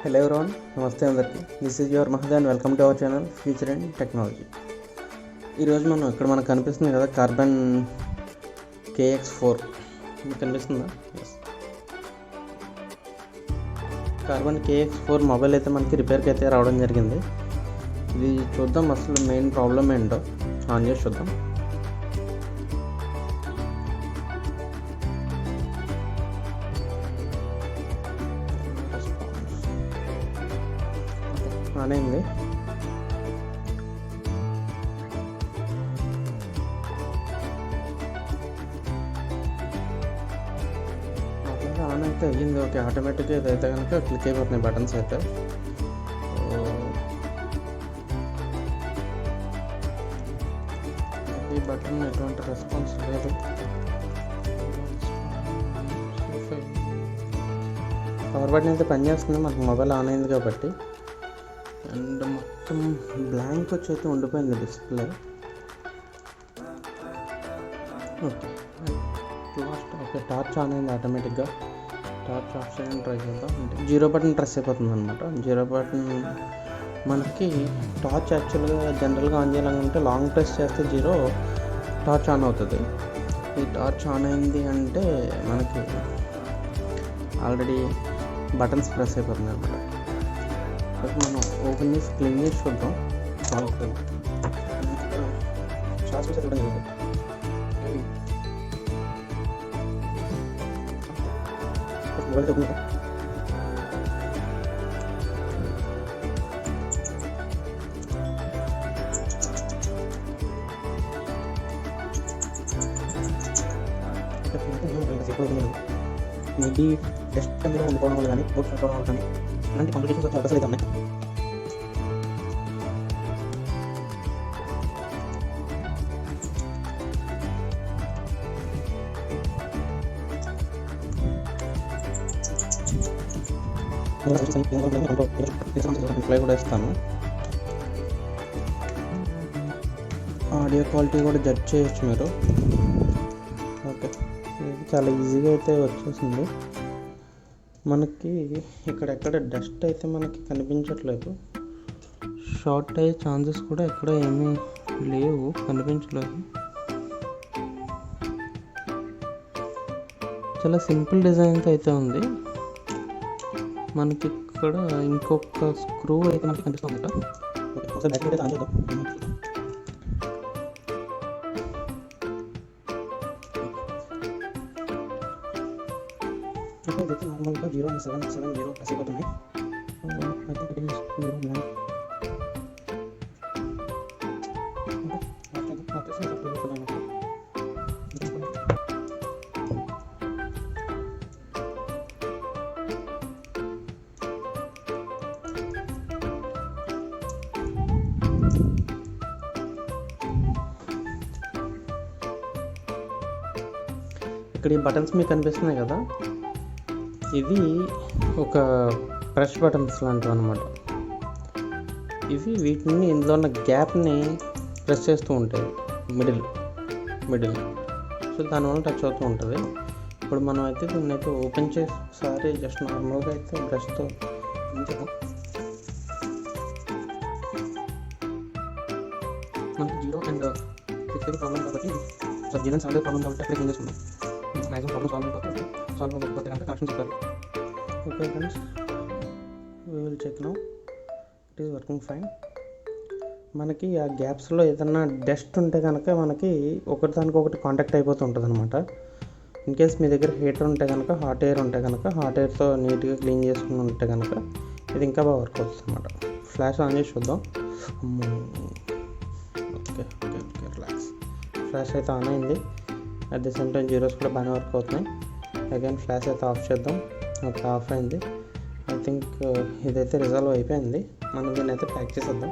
Hello everyone, Namaste అందరికి. This is your Mahad and welcome to our channel Future in Technology. ఈరోజు మనకు కనిపిస్తుంది కదా కార్బన్ KX4 మీకు కనిపిస్తుందా? కార్బన్ KX4 మొబైల్ అయితే మనకి రిపేర్కి అయితే రావడం జరిగింది. ఇది చూద్దాం అసలు మెయిన్ ప్రాబ్లం ఏంటో ఆన్ చేసి చూద్దాం. ఆనైంది. ఆన్ అయితే అయ్యింది. ఓకే, ఆటోమేటిక్గా ఇదైతే కనుక క్లిక్ అయిపోతున్నాయి బటన్స్ అయితే. ఈ బటన్ ఎటువంటి రెస్పాన్స్ లేదు. పవర్ బటన్ అయితే పనిచేస్తుంది, మనకు మొబైల్ ఆన్ అయింది కాబట్టి. అండ్ మొత్తం బ్లాంక్ వచ్చి అయితే ఉండిపోయింది డిస్ప్లే. ఓకే టార్చ్ ఆన్ అయింది ఆటోమేటిక్గా. టార్చ్ ఆఫ్ చేయడం ట్రై చేద్దాం. అంటే జీరో బటన్ ప్రెస్ అయిపోతుంది అనమాట. జీరో బటన్ మనకి టార్చ్ యాక్చువల్గా జనరల్గా ఆన్ చేయాలంటే లాంగ్ ప్రెస్ చేస్తే జీరో టార్చ్ ఆన్ అవుతుంది. ఈ టార్చ్ ఆన్ అయింది అంటే మనకి ఆల్రెడీ బటన్స్ ప్రెస్ అయిపోతుంది అనమాట. మనం ఓపెన్ చేసి క్లీన్ చేసి చూద్దాం. మేబీ టెస్ట్ కంపెనీలో ఉండిపోవడం వల్ల కానీ బోర్డ్ పెట్టుకోవడం వల్ల కానీ అలాంటి కాంప్లికేషన్స్ వచ్చే అవకాశాలు అయితే ఉన్నాయి. రిప్లై కూడా ఇస్తాను. ఆడియో క్వాలిటీ కూడా జడ్జ్ చేయొచ్చు మీరు. ఓకే, చాలా ఈజీగా అయితే వచ్చేసింది. మనకి ఇక్కడెక్కడ డస్ట్ అయితే మనకి కనిపించట్లేదు. షార్ట్ అయ్యే ఛాన్సెస్ కూడా ఎక్కడ ఏమీ లేవు, కనిపించలేదు. చాలా సింపుల్ డిజైన్తో అయితే ఉంది. మనకి ఇక్కడ ఇంకొక స్క్రూ అయితే మనకి కనిపిస్తుంది కదా. ఒకసారి బ్యాటరీ అయితే ఆన్ చేద్దాం. ఇదైతే నార్మల్గా 0770 ప్రెస్ అయిపోతున్నాయి. ఇక్కడ ఈ బటన్స్ మీకు కనిపిస్తున్నాయి కదా, ఇది ఒక ప్రెస్ బటన్స్ లాంటివి అనమాట. ఇవి వీటిని ఇందులో ఉన్న గ్యాప్ని ప్రెస్ చేస్తూ ఉంటాయి, మిడిల్. సో దానివల్ల టచ్ అవుతూ ఉంటుంది. ఇప్పుడు మనం అయితే దీన్ని అయితే ఓపెన్ చేసి ఒకసారి జస్ట్ నార్మల్గా అయితే బ్రష్తో ఉంచుతాం. మనకి జీరో అండ్ 6 ప్రాబ్లం కాబట్టి, సో 0 and 7 ప్రాబ్లం కాబట్టి అక్కడ క్లీన్ చేసుకుందాం. మ్యాక్సిమం ప్రాబ్లం సాల్వ్ అయిపోతే కనుక కనెక్షన్ చెప్పారు. Okay friends, we will check now. It is working fine. మనకి ఆ గ్యాప్స్లో ఏదన్నా డస్ట్ ఉంటే కనుక మనకి ఒకటి కాంటాక్ట్ అయిపోతూ ఉంటుంది అనమాట. ఇన్ కేస్ మీ దగ్గర హీటర్ ఉంటే కనుక, హాట్ ఎయిర్ ఉంటే కనుక, హాట్ ఎయిర్తో నీట్గా క్లీన్ చేసుకుని ఉంటే కనుక ఇది ఇంకా బాగా వర్క్ అవుతుంది అనమాట. ఫ్లాష్ ఆన్ చేసి చూద్దాం. Okay relax. ఫ్లాష్ అయితే ఆన్ అయింది. At the same time zeros కూడా బాగానే వర్క్ అవుతున్నాయి. అగైన్ ఫ్లాష్ అయితే ఆఫ్ చేద్దాం. ఓకే, ఆఫ్ అయింది. ఐ థింక్ ఇదైతే రిజాల్వ్ అయిపోయింది. మనం దీన్ని అయితే ప్యాక్ చేసేద్దాం.